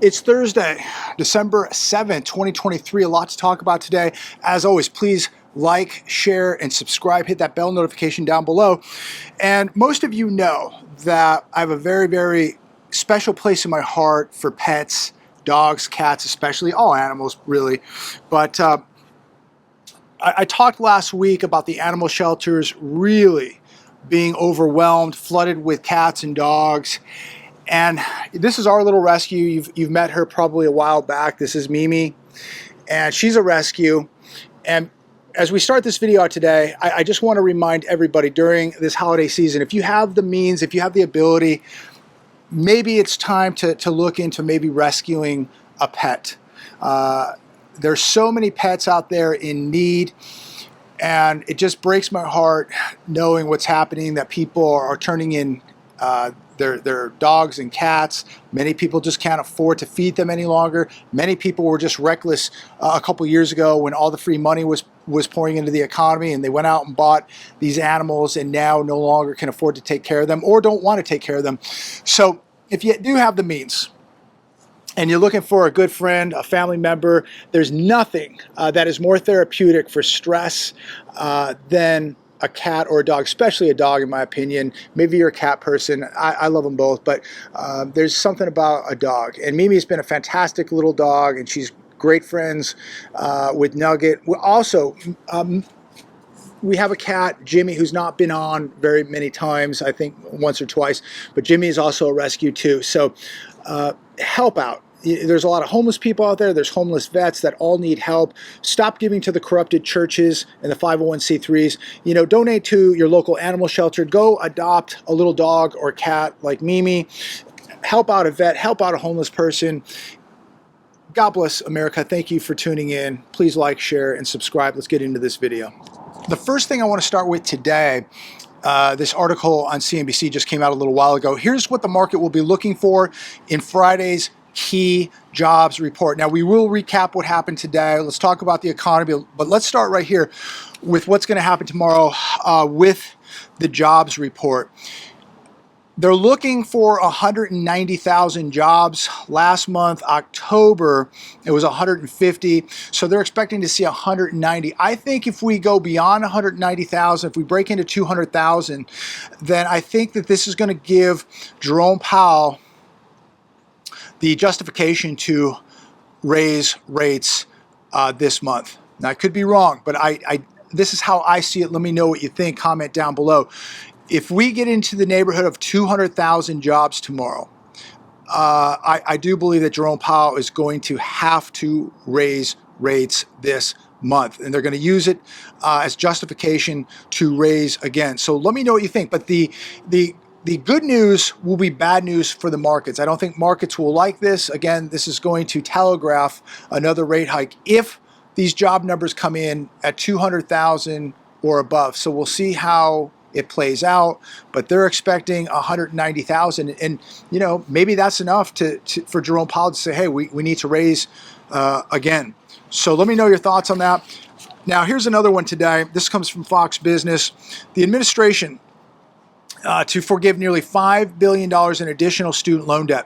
It's Thursday, December 7th, 2023. A lot to talk about today. As always, please like, share, and subscribe. Hit that bell notification down below. And most of you know that I have a very, very special place in my heart for pets, dogs, cats, especially, all animals, really. But I talked last week about the animal shelters really being overwhelmed, flooded with cats and dogs. And this is our little rescue. You've met her probably a while back. This is Mimi, and she's a rescue. And as we start this video out today, I just want to remind everybody during this holiday season, if you have the means, if you have the ability, maybe it's time to look into maybe rescuing a pet. There's so many pets out there in need, and it just breaks my heart knowing what's happening, that people are turning in their dogs and cats. Many people just can't afford to feed them any longer. Many people were just reckless a couple years ago when all the free money was pouring into the economy, and they went out and bought these animals and now no longer can afford to take care of them or don't want to take care of them. So if you do have the means and you're looking for a good friend, a family member, there's nothing that is more therapeutic for stress than a cat or a dog, especially a dog, in my opinion. Maybe you're a cat person. I love them both, but there's something about a dog. And Mimi's been a fantastic little dog, and she's great friends with Nugget. We have a cat, Jimmy, who's not been on very many times, I think once or twice, but Jimmy is also a rescue too. So help out. There's a lot of homeless people out there. There's homeless vets that all need help. Stop giving to the corrupted churches and the 501c3s. You know, donate to your local animal shelter. Go adopt a little dog or cat like Mimi. Help out a vet. Help out a homeless person. God bless America. Thank you for tuning in. Please like, share, and subscribe. Let's get into this video. The first thing I want to start with today, this article on CNBC just came out a little while ago. Here's what the market will be looking for in Friday's key jobs report. Now, we will recap what happened today. Let's talk about the economy, but let's start right here with what's going to happen tomorrow with the jobs report. They're looking for 190,000 jobs. Last month, October, it was 150. So they're expecting to see 190. I think if we go beyond 190,000, if we break into 200,000, then I think that this is going to give Jerome Powell the justification to raise rates this month. Now, I could be wrong, but this is how I see it. Let me know what you think. Comment down below. If we get into the neighborhood of 200,000 jobs tomorrow, I do believe that Jerome Powell is going to have to raise rates this month, and they're going to use it as justification to raise again. So let me know what you think. But the good news will be bad news for the markets. I don't think markets will like this. Again, this is going to telegraph another rate hike if these job numbers come in at 200,000 or above. So we'll see how it plays out, but they're expecting 190,000. And, you know, maybe that's enough for Jerome Powell to say, hey, we need to raise again. So let me know your thoughts on that. Now, here's another one today. This comes from Fox Business. The administration to forgive nearly $5 billion in additional student loan debt.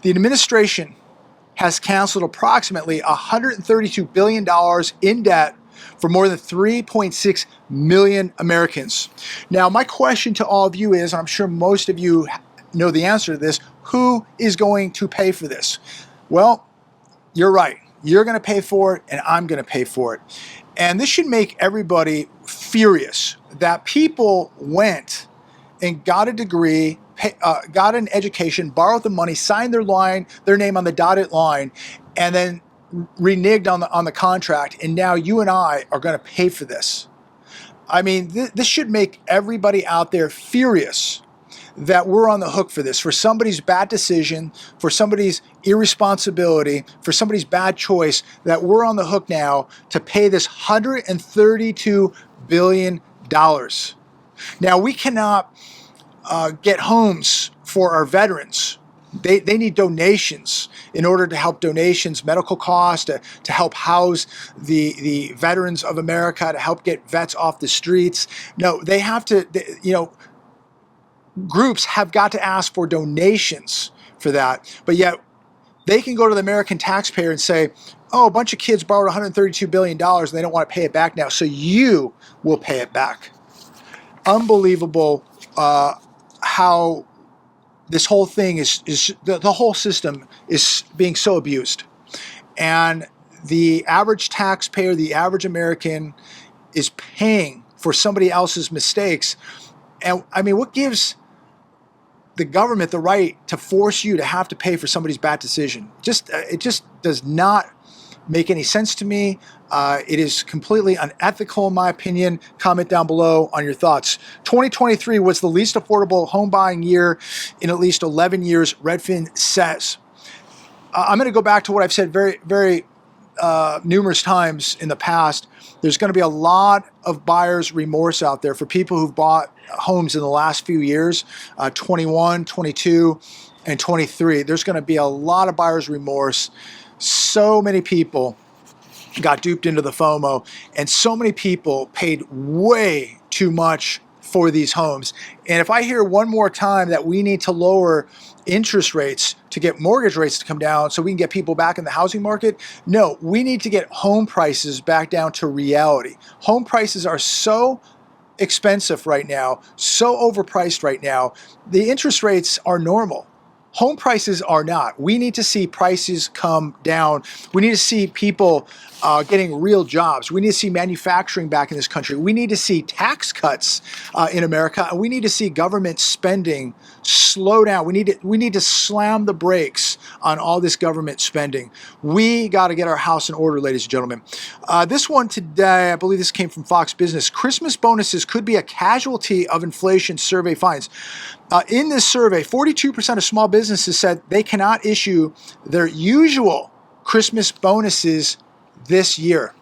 The administration has canceled approximately $132 billion in debt for more than 3.6 million Americans. Now, my question to all of you is, and I'm sure most of you know the answer to this, who is going to pay for this? Well, you're right. You're going to pay for it, and I'm going to pay for it. And this should make everybody furious that people went and got a degree, got an education, borrowed the money, signed their name on the dotted line, and then reneged on the contract, and now you and I are going to pay for this. I mean, this should make everybody out there furious that we're on the hook for this, for somebody's bad decision, for somebody's irresponsibility, for somebody's bad choice, that we're on the hook now to pay this $132 billion. Now, we cannot get homes for our veterans. They need donations in order to help donations, medical costs, to help house the veterans of America, to help get vets off the streets. No, they have to, you know, groups have got to ask for donations for that. But yet They can go to the American taxpayer and say, oh, a bunch of kids borrowed $132 billion and they don't want to pay it back now, so you will pay it back. Unbelievable how this whole thing is the whole system is being so abused. And the average taxpayer, the average American, is paying for somebody else's mistakes. And I mean, what gives the government the right to force you to have to pay for somebody's bad decision? It just does not make any sense to me. It is completely unethical in my opinion. Comment down below on your thoughts. 2023 was the least affordable home buying year in at least 11 years, Redfin says. I'm going to go back to what I've said very numerous times in the past. There's going to be a lot of buyer's remorse out there for people who've bought homes in the last few years, 21, 22, and 23. There's going to be a lot of buyer's remorse. So many people got duped into the FOMO, and so many people paid way too much for these homes. And if I hear one more time that we need to lower interest rates to get mortgage rates to come down so we can get people back in the housing market, no, we need to get home prices back down to reality. Home prices are so expensive right now, so overpriced right now. The interest rates are normal. Home prices are not. We need to see prices come down. We need to see people getting real jobs. We need to see manufacturing back in this country. We need to see tax cuts in America. And we need to see government spending slow down. We need to slam the brakes on all this government spending. We got to get our house in order, ladies and gentlemen. This one today, I believe this came from Fox Business. Christmas bonuses could be a casualty of inflation, survey finds. In this survey, 42% of small businesses said they cannot issue their usual Christmas bonuses this year.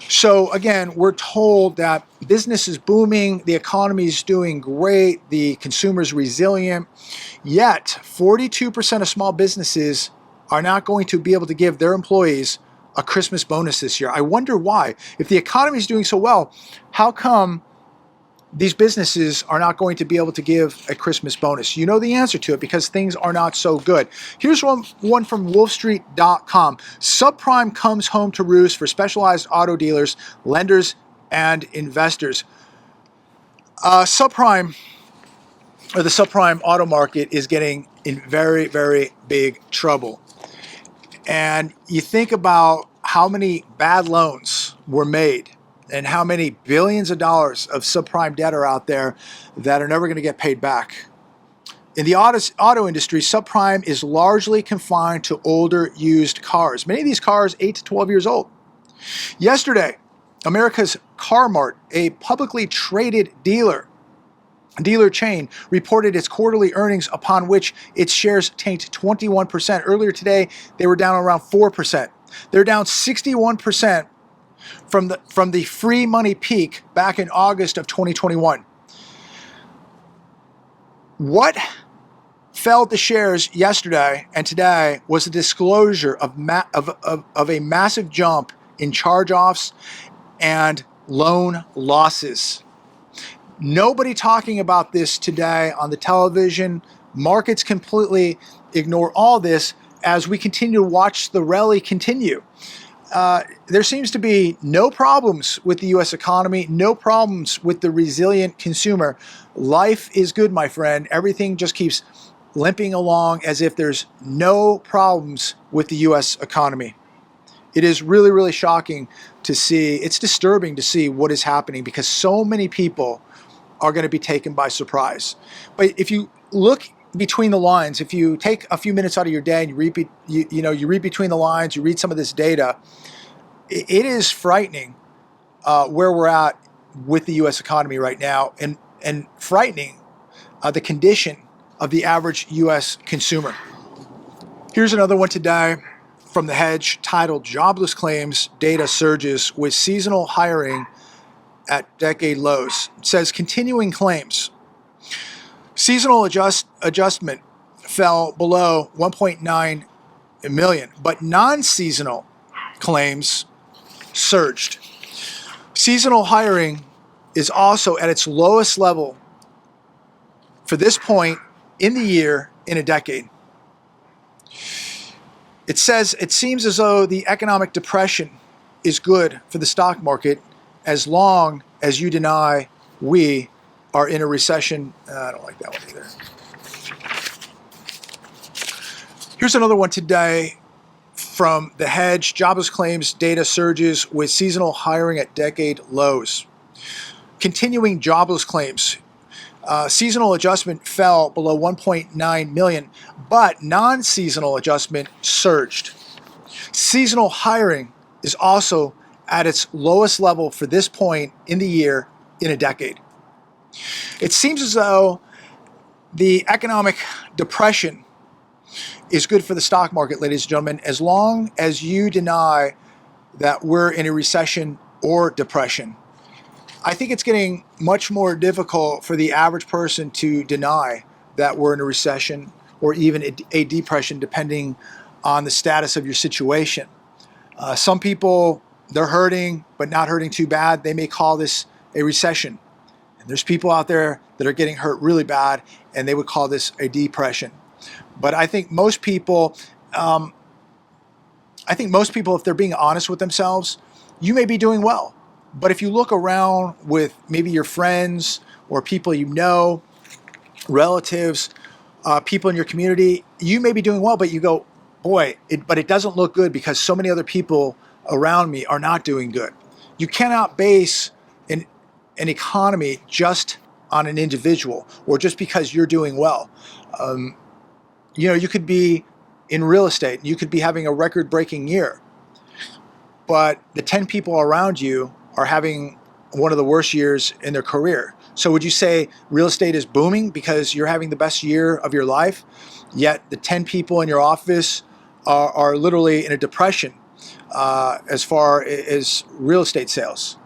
So again, we're told that business is booming, the economy is doing great, the consumer is resilient, yet 42% of small businesses are not going to be able to give their employees a Christmas bonus this year. I wonder why. If the economy is doing so well, how come these businesses are not going to be able to give a Christmas bonus? You know the answer to it, because things are not so good. Here's one from wolfstreet.com. Subprime comes home to roost for specialized auto dealers, lenders, and investors. Subprime, or the subprime auto market, is getting in very big trouble. And you think about how many bad loans were made and how many billions of dollars of subprime debt are out there that are never going to get paid back. In the auto industry, subprime is largely confined to older used cars. Many of these cars 8 to 12 years old. Yesterday, America's Car Mart, a publicly traded dealer chain, reported its quarterly earnings, upon which its shares tanked 21%. Earlier today, they were down around 4%. They're down 61% from the free money peak back in August of 2021. What felled the shares yesterday and today was the disclosure of a massive jump in charge-offs and loan losses. Nobody talking about this today on the television. Markets completely ignore all this as we continue to watch the rally continue. There seems to be no problems with the U.S. economy, no problems with the resilient consumer. Life is good, my friend. Everything just keeps limping along as if there's no problems with the U.S. economy. It is really shocking to see. It's disturbing to see what is happening, because so many people are going to be taken by surprise. But if you look between the lines, if you take a few minutes out of your day and you read between the lines, you read some of this data, it is frightening where we're at with the U.S. economy right now, and frightening the condition of the average U.S. consumer. Here's another one today from The Hedge, titled "Jobless Claims Data Surges with Seasonal Hiring at Decade Lows." It says, continuing claims. Seasonal adjustment fell below 1.9 million, but non-seasonal claims surged. Seasonal hiring is also at its lowest level for this point in the year in a decade. It says, it seems as though the economic depression is good for the stock market as long as you deny we are in a recession. I don't like that one either. Here's another one today from The Hedge. Jobless claims data surges with seasonal hiring at decade lows. Continuing jobless claims. Seasonal adjustment fell below 1.9 million, but non-seasonal adjustment surged. Seasonal hiring is also at its lowest level for this point in the year in a decade. It seems as though the economic depression is good for the stock market, ladies and gentlemen, as long as you deny that we're in a recession or depression. I think it's getting much more difficult for the average person to deny that we're in a recession or even a depression, depending on the status of your situation. Some people, they're hurting, but not hurting too bad. They may call this a recession. And there's people out there that are getting hurt really bad, and they would call this a depression. But I think most people, if they're being honest with themselves, you may be doing well. But if you look around with maybe your friends or people you know, relatives, people in your community, you may be doing well, but you go, boy, but it doesn't look good because so many other people around me are not doing good. You cannot base an economy just on an individual or just because you're doing well. You know, you could be in real estate, you could be having a record-breaking year, but the 10 people around you are having one of the worst years in their career. So would you say real estate is booming because you're having the best year of your life, yet the 10 people in your office are literally in a depression as far as real estate sales?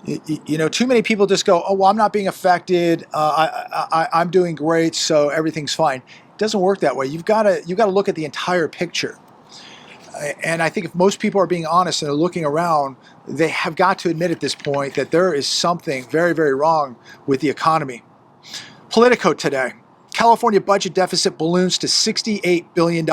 You know, too many people just go, oh, well, I'm not being affected. I'm doing great, so everything's fine. It doesn't work that way. You've got to look at the entire picture. And I think if most people are being honest and are looking around, they have got to admit at this point that there is something very, very wrong with the economy. Politico today. California budget deficit balloons to $68 billion.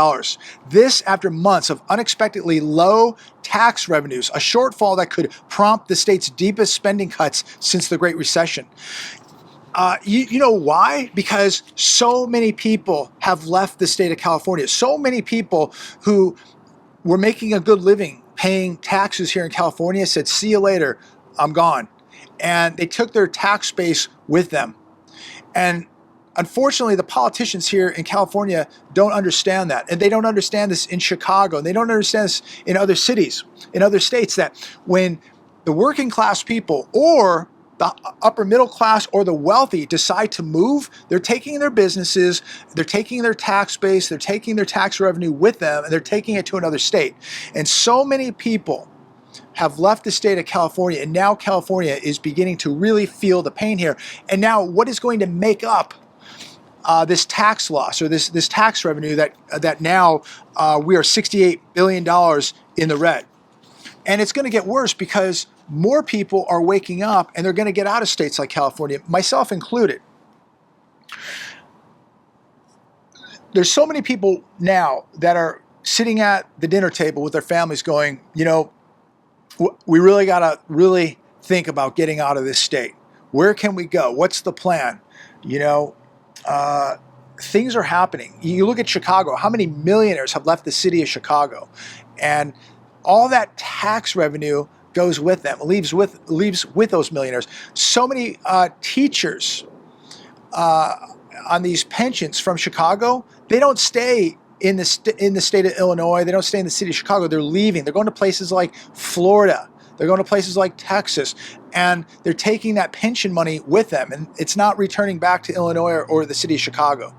This after months of unexpectedly low tax revenues, a shortfall that could prompt the state's deepest spending cuts since the Great Recession. You know why? Because so many people have left the state of California. So many people who were making a good living, paying taxes here in California, said, see you later, I'm gone. And they took their tax base with them. And unfortunately, the politicians here in California don't understand that. And they don't understand this in Chicago. And they don't understand this in other cities, in other states, that when the working class people or the upper middle class or the wealthy decide to move, they're taking their businesses, they're taking their tax base, they're taking their tax revenue with them, and they're taking it to another state. And so many people have left the state of California, and now California is beginning to really feel the pain here. And now what is going to make up this tax loss or this tax revenue that now we are $68 billion in the red? And it's going to get worse because more people are waking up and they're going to get out of states like California, myself included. There's so many people now that are sitting at the dinner table with their families going, you know, we really got to really think about getting out of this state. Where can we go? What's the plan? You know, things are happening. You look at Chicago, how many millionaires have left the city of Chicago? And all that tax revenue goes with them, leaves with those millionaires. So many teachers on these pensions from Chicago, they don't stay in the state of Illinois. They don't stay in the city of Chicago. They're leaving. They're going to places like Florida. They're going to places like Texas, and they're taking that pension money with them, and it's not returning back to Illinois or the city of Chicago.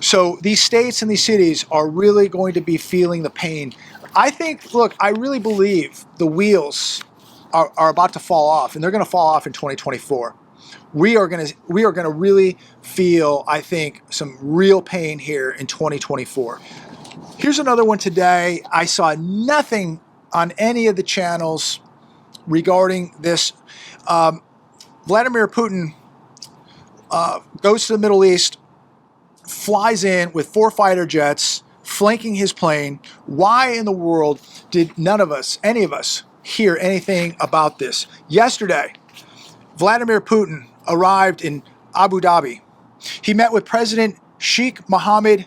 So these states and these cities are really going to be feeling the pain. I think, look, I really believe the wheels are about to fall off, and they're going to fall off in 2024. We are going to really feel, I think, some real pain here in 2024. Here's another one today. I saw nothing on any of the channels regarding this. Vladimir Putin goes to the Middle East, flies in with 4 fighter jets, flanking his plane. Why in the world did any of us, hear anything about this? Yesterday, Vladimir Putin arrived in Abu Dhabi. He met with President Sheikh Mohammed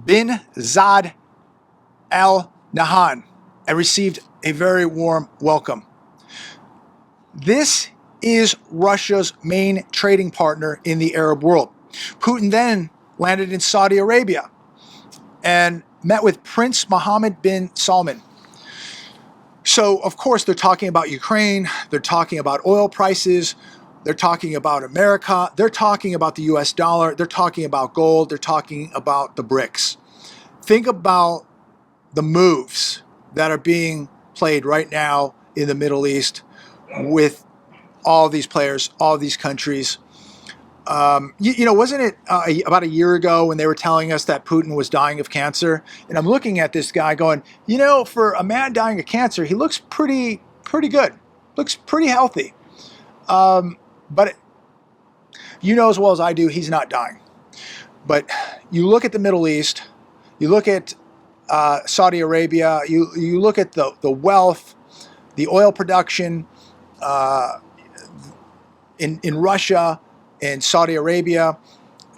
bin Zayed Al Nahyan and received a very warm welcome. This is Russia's main trading partner in the Arab world. Putin then landed in Saudi Arabia and met with Prince Mohammed bin Salman. So, of course, they're talking about Ukraine, they're talking about oil prices, they're talking about America, they're talking about the US dollar, they're talking about gold, they're talking about the BRICS. Think about the moves that are being played right now in the Middle East with all these players, all these countries. Wasn't it about a year ago when they were telling us that Putin was dying of cancer? And I'm looking at this guy going, for a man dying of cancer, he looks pretty good, looks pretty healthy. But as well as I do, he's not dying. But you look at the Middle East, you look at Saudi Arabia, you look at the wealth, the oil production in Russia, in Saudi Arabia,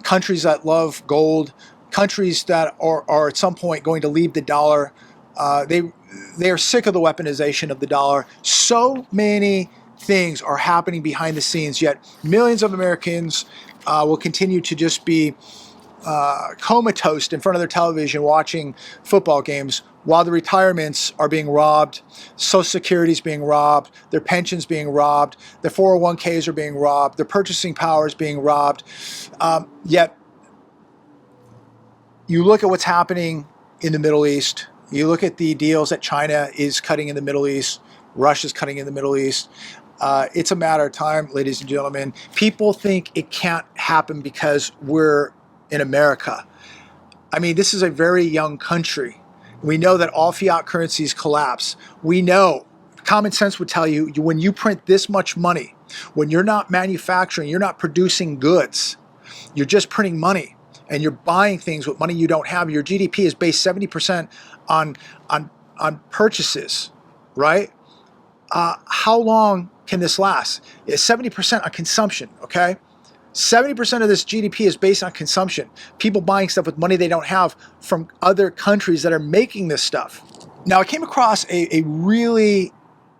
countries that love gold, countries that are at some point going to leave the dollar. They are sick of the weaponization of the dollar. So many things are happening behind the scenes, yet millions of Americans will continue to just be comatose in front of their television watching football games while the retirements are being robbed, Social Security is being robbed, their pensions being robbed, their 401ks are being robbed, their purchasing power is being robbed. Yet you look at what's happening in the Middle East, you look at the deals that China is cutting in the Middle East, Russia's cutting in the Middle East. It's a matter of time, ladies and gentlemen. People think it can't happen because we're in America. I mean, this is a very young country. We know that all fiat currencies collapse. We know, common sense would tell you, when you print this much money, when you're not manufacturing, you're not producing goods, you're just printing money and you're buying things with money you don't have. Your GDP is based 70% on purchases, right? How long can this last? It's 70% on consumption, okay? 70% of this GDP is based on consumption. People buying stuff with money they don't have from other countries that are making this stuff. Now, I came across a really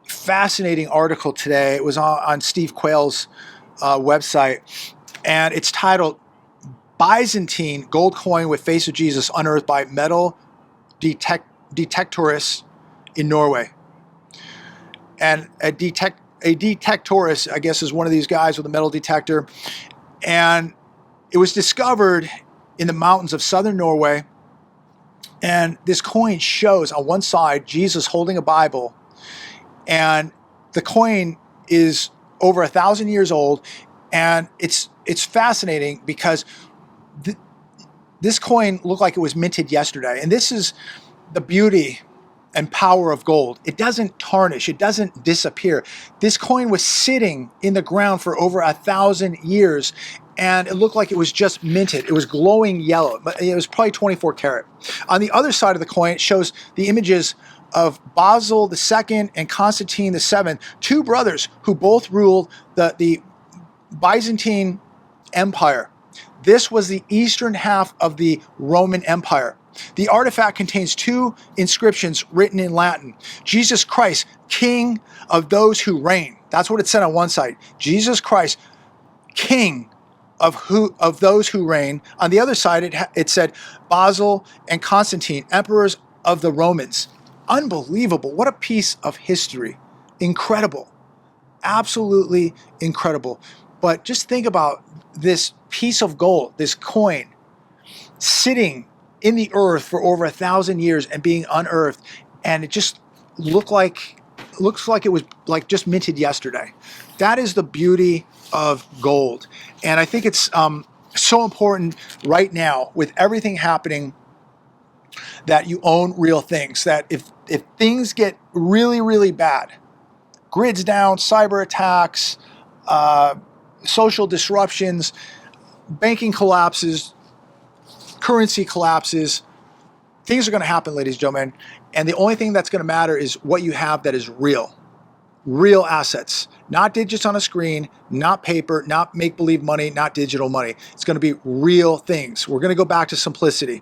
fascinating article today. It was on Steve Quayle's website, and it's titled Byzantine Gold Coin with Face of Jesus Unearthed by Metal Detectorists in Norway. And a detectorist, I guess, is one of these guys with a metal detector. And it was discovered in the mountains of southern Norway. And this coin shows on one side Jesus holding a Bible. And the coin is over 1,000 years old. And it's fascinating because this coin looked like it was minted yesterday. And this is the beauty and power of gold. It doesn't tarnish. It doesn't disappear. This coin was sitting in the ground for over 1,000 years, and it looked like it was just minted. It was glowing yellow, but it was probably 24 karat. On the other side of the coin, it shows the images of Basil II and Constantine VII, two brothers who both ruled the Byzantine Empire. This was the eastern half of the Roman Empire. The artifact contains two inscriptions written in Latin. Jesus Christ, King of those who reign. That's what it said on one side. Jesus Christ, King of those who reign. On the other side, it said Basil and Constantine, emperors of the Romans. Unbelievable. What a piece of history. Incredible. Absolutely incredible. But just think about this piece of gold, this coin, sitting in the earth for over 1,000 years and being unearthed, and it just looks like it was like just minted yesterday. That is the beauty of gold, and I think it's so important right now with everything happening that you own real things. That if things get really, really bad, grids down, cyber attacks, social disruptions, banking collapses, currency collapses, things are going to happen, ladies and gentlemen. And the only thing that's going to matter is what you have that is real. Real assets, not digits on a screen, not paper, not make-believe money, not digital money. It's going to be real things. We're going to go back to simplicity.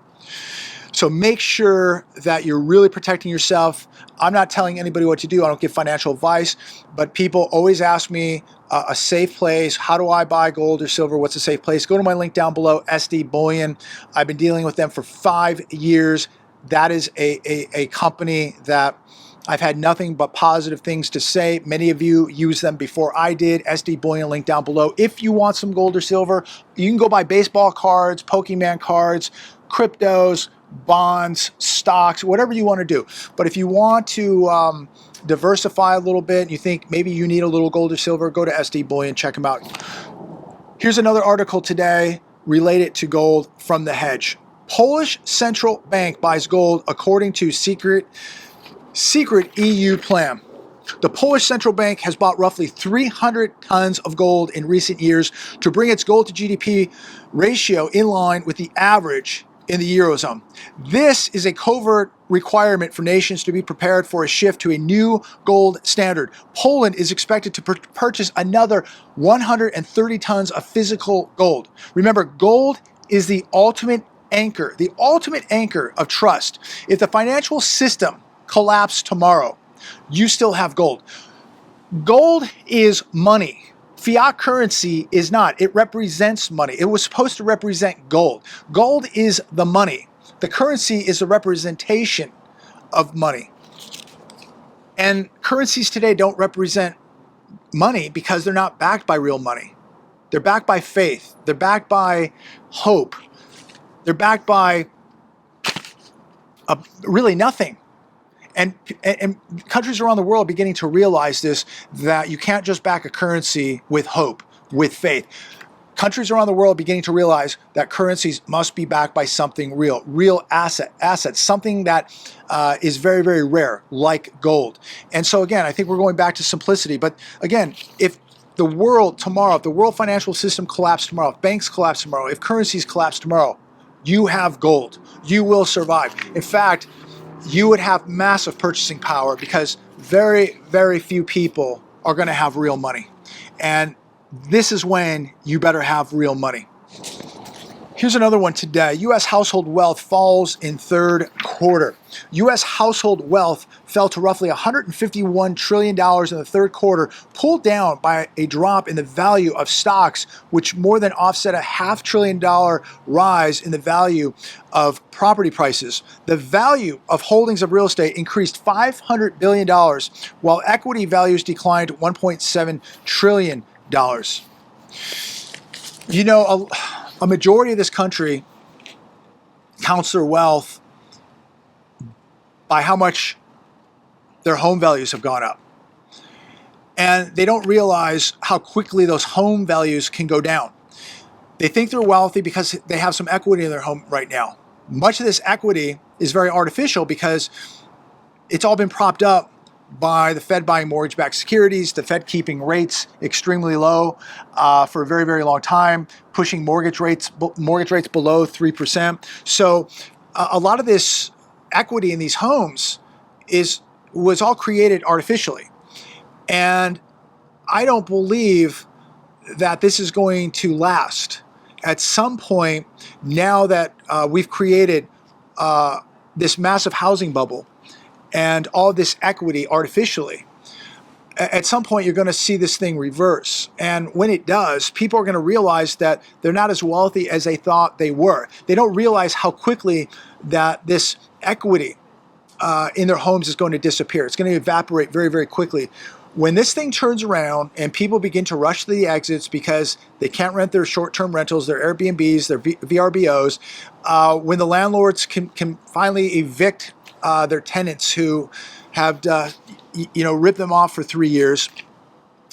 So make sure that you're really protecting yourself. I'm not telling anybody what to do. I don't give financial advice, but people always ask me a safe place. How do I buy gold or silver? What's a safe place? Go to my link down below, SD Bullion. I've been dealing with them for 5 years. That is a company that I've had nothing but positive things to say. Many of you used them before I did. SD Bullion, link down below. If you want some gold or silver, you can go buy baseball cards, Pokemon cards, cryptos, bonds, stocks, whatever you want to do. But if you want to diversify a little bit and you think maybe you need a little gold or silver, go to SD Bullion, check them out. Here's another article today related to gold from The Hedge. Polish central bank buys gold according to secret EU plan. The Polish central bank has bought roughly 300 tons of gold in recent years to bring its gold to GDP ratio in line with the average in the Eurozone. This is a covert requirement for nations to be prepared for a shift to a new gold standard. Poland is expected to purchase another 130 tons of physical gold. Remember, gold is the ultimate anchor of trust. If the financial system collapse tomorrow, you still have gold. Gold is money. Fiat currency is not. It represents money. It was supposed to represent gold. Gold is the money. The currency is the representation of money. And currencies today don't represent money because they're not backed by real money. They're backed by faith. They're backed by hope. They're backed by really nothing. And countries around the world are beginning to realize this, that you can't just back a currency with hope, with faith. Countries around the world are beginning to realize that currencies must be backed by something real assets, something that is very, very rare, like gold. And so again, I think we're going back to simplicity. But again, if the world tomorrow, if the world financial system collapsed tomorrow, if banks collapse tomorrow, if currencies collapse tomorrow, you have gold. You will survive. In fact, you would have massive purchasing power because very, very few people are going to have real money. And this is when you better have real money. Here's another one today. U.S. household wealth falls in third quarter. U.S. household wealth fell to roughly $151 trillion in the third quarter, pulled down by a drop in the value of stocks, which more than offset a $500 billion rise in the value of property prices. The value of holdings of real estate increased $500 billion, while equity values declined $1.7 trillion. You know, a majority of this country counts their wealth by how much their home values have gone up. And they don't realize how quickly those home values can go down. They think they're wealthy because they have some equity in their home right now. Much of this equity is very artificial because it's all been propped up by the Fed buying mortgage-backed securities, the Fed keeping rates extremely low for a very, very long time, pushing mortgage rates below 3%. So a lot of this equity in these homes was all created artificially. And I don't believe that this is going to last. At some point, now that we've created this massive housing bubble, and all this equity artificially, at some point you're going to see this thing reverse. And when it does, people are going to realize that they're not as wealthy as they thought they were. They don't realize how quickly that this equity in their homes is going to disappear. It's going to evaporate very, very quickly. When this thing turns around and people begin to rush to the exits because they can't rent their short-term rentals, their Airbnbs, their VRBOs, when the landlords can finally evict their tenants who have, ripped them off for 3 years,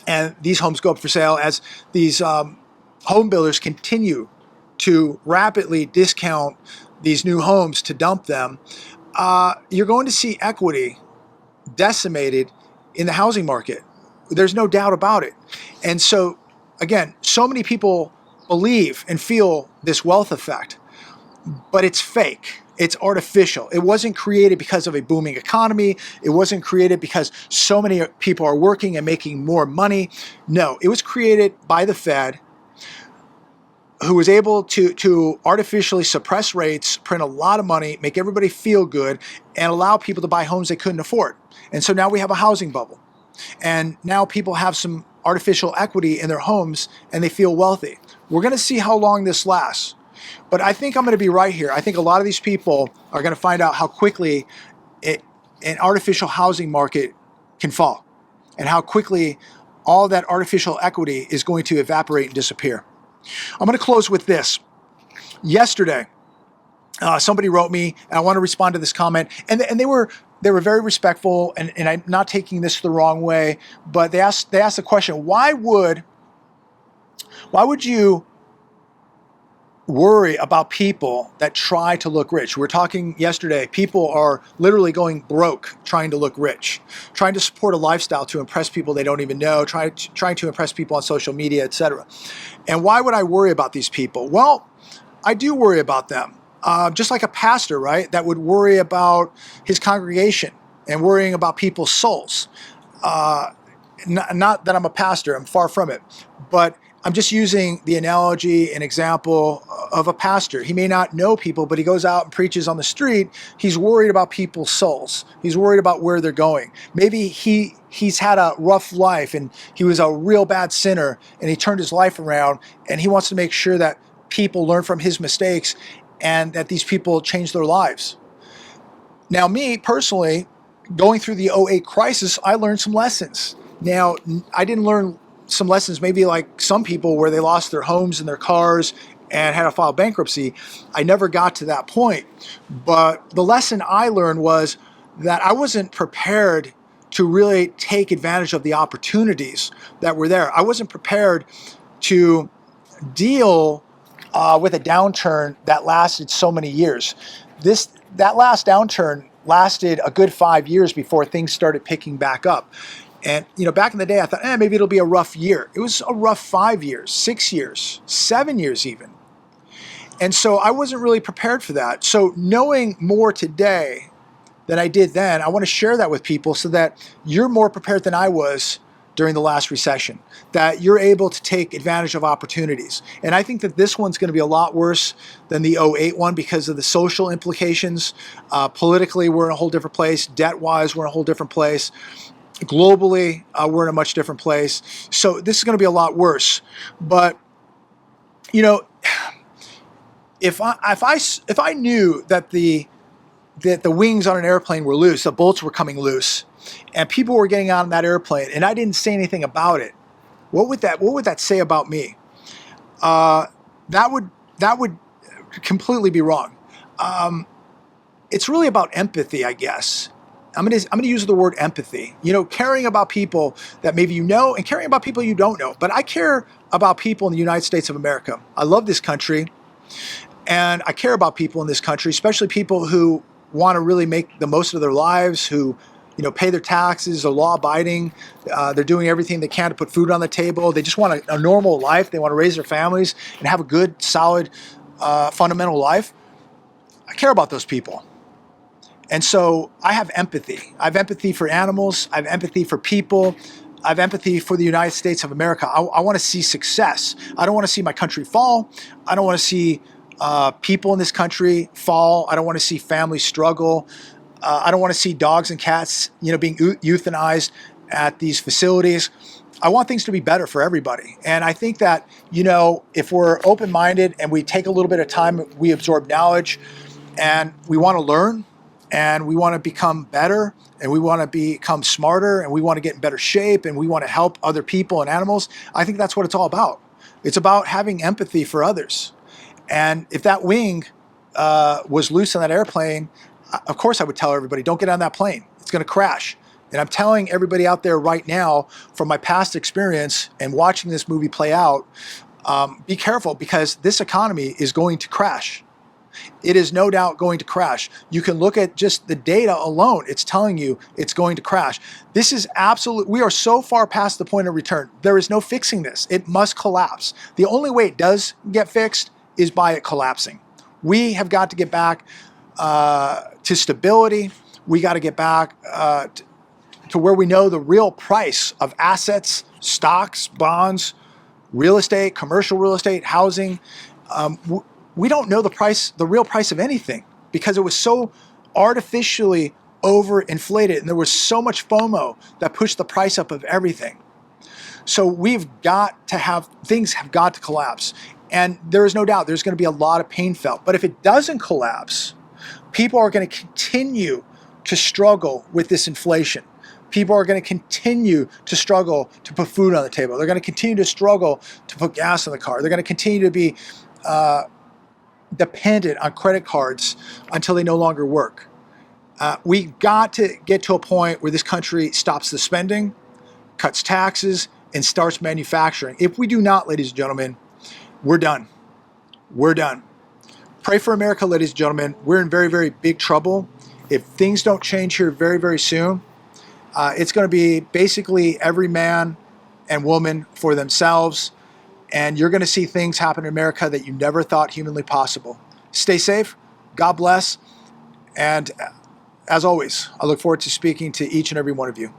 and these homes go up for sale as these home builders continue to rapidly discount these new homes to dump them, you're going to see equity decimated in the housing market. There's no doubt about it. And so, again, so many people believe and feel this wealth effect. but it's fake. It's artificial. It wasn't created because of a booming economy. It wasn't created because so many people are working and making more money. No, it was created by the Fed, who was able to artificially suppress rates, print a lot of money, make everybody feel good, and allow people to buy homes they couldn't afford. And so now we have a housing bubble. And now people have some artificial equity in their homes and they feel wealthy. We're going to see how long this lasts. But I think I'm going to be right here. I think a lot of these people are going to find out how quickly an artificial housing market can fall and how quickly all that artificial equity is going to evaporate and disappear. I'm going to close with this. Yesterday, somebody wrote me, and I want to respond to this comment, and they were very respectful, and I'm not taking this the wrong way, but they asked the question, why would you worry about people that try to look rich? We were talking yesterday, people are literally going broke trying to look rich, trying to support a lifestyle to impress people they don't even know, trying to impress people on social media, etc. And why would I worry about these people? Well, I do worry about them. Just like a pastor, right, that would worry about his congregation and worrying about people's souls. Not that I'm a pastor, I'm far from it, but I'm just using the analogy and example of a pastor. He may not know people, but he goes out and preaches on the street. He's worried about people's souls. He's worried about where they're going. Maybe he's had a rough life and he was a real bad sinner and he turned his life around, and he wants to make sure that people learn from his mistakes and that these people change their lives. Now, me personally, going through the '08 crisis, I learned some lessons. Now, I didn't learn some lessons maybe like some people where they lost their homes and their cars and had to file bankruptcy. I never got to that point. But the lesson I learned was that I wasn't prepared to really take advantage of the opportunities that were there. I wasn't prepared to deal with a downturn that lasted so many years. That last downturn lasted a good 5 years before things started picking back up. And, back in the day, I thought, maybe it'll be a rough year. It was a rough 5 years, 6 years, 7 years even. And so I wasn't really prepared for that. So knowing more today than I did then, I want to share that with people so that you're more prepared than I was during the last recession, that you're able to take advantage of opportunities. And I think that this one's going to be a lot worse than the '08 one because of the social implications. Politically, we're in a whole different place. Debt-wise, we're in a whole different place. Globally, we're in a much different place. So this is going to be a lot worse. But, if I knew that the wings on an airplane were loose, the bolts were coming loose, and people were getting on that airplane, and I didn't say anything about it, what would that say about me? That would completely be wrong. It's really about empathy, I guess. I'm gonna use the word empathy. Caring about people that maybe you know and caring about people you don't know. But I care about people in the United States of America. I love this country, and I care about people in this country, especially people who want to really make the most of their lives, who pay their taxes, are law-abiding. They're doing everything they can to put food on the table. They just want a normal life. They want to raise their families and have a good, solid, fundamental life. I care about those people. And so I have empathy. I have empathy for animals. I have empathy for people. I have empathy for the United States of America. I want to see success. I don't want to see my country fall. I don't want to see people in this country fall. I don't want to see families struggle. I don't want to see dogs and cats, being euthanized at these facilities. I want things to be better for everybody. And I think that, if we're open-minded and we take a little bit of time, we absorb knowledge and we want to learn, and we want to become better, and we want to become smarter, and we want to get in better shape, and we want to help other people and animals. I think that's what it's all about. It's about having empathy for others. And if that wing was loose on that airplane, of course I would tell everybody, don't get on that plane. It's going to crash. And I'm telling everybody out there right now, from my past experience and watching this movie play out, be careful, because this economy is going to crash. It is no doubt going to crash. You can look at just the data alone. It's telling you it's going to crash. This is absolute. We are so far past the point of return. There is no fixing this. It must collapse. The only way it does get fixed is by it collapsing. We have got to get back to stability. We got to get back to where we know the real price of assets, stocks, bonds, real estate, commercial real estate, housing. We don't know the real price of anything because it was so artificially overinflated and there was so much FOMO that pushed the price up of everything. So we've got to things have got to collapse. And there is no doubt there's going to be a lot of pain felt. But if it doesn't collapse, people are going to continue to struggle with this inflation. People are going to continue to struggle to put food on the table. They're going to continue to struggle to put gas in the car. They're going to continue to be dependent on credit cards until they no longer work. We've got to get to a point where this country stops the spending, cuts taxes, and starts manufacturing. If we do not, ladies and gentlemen, we're done. We're done. Pray for America, ladies and gentlemen. We're in very, very big trouble. If things don't change here very, very soon, it's going to be basically every man and woman for themselves. And you're going to see things happen in America that you never thought humanly possible. Stay safe. God bless. And as always, I look forward to speaking to each and every one of you.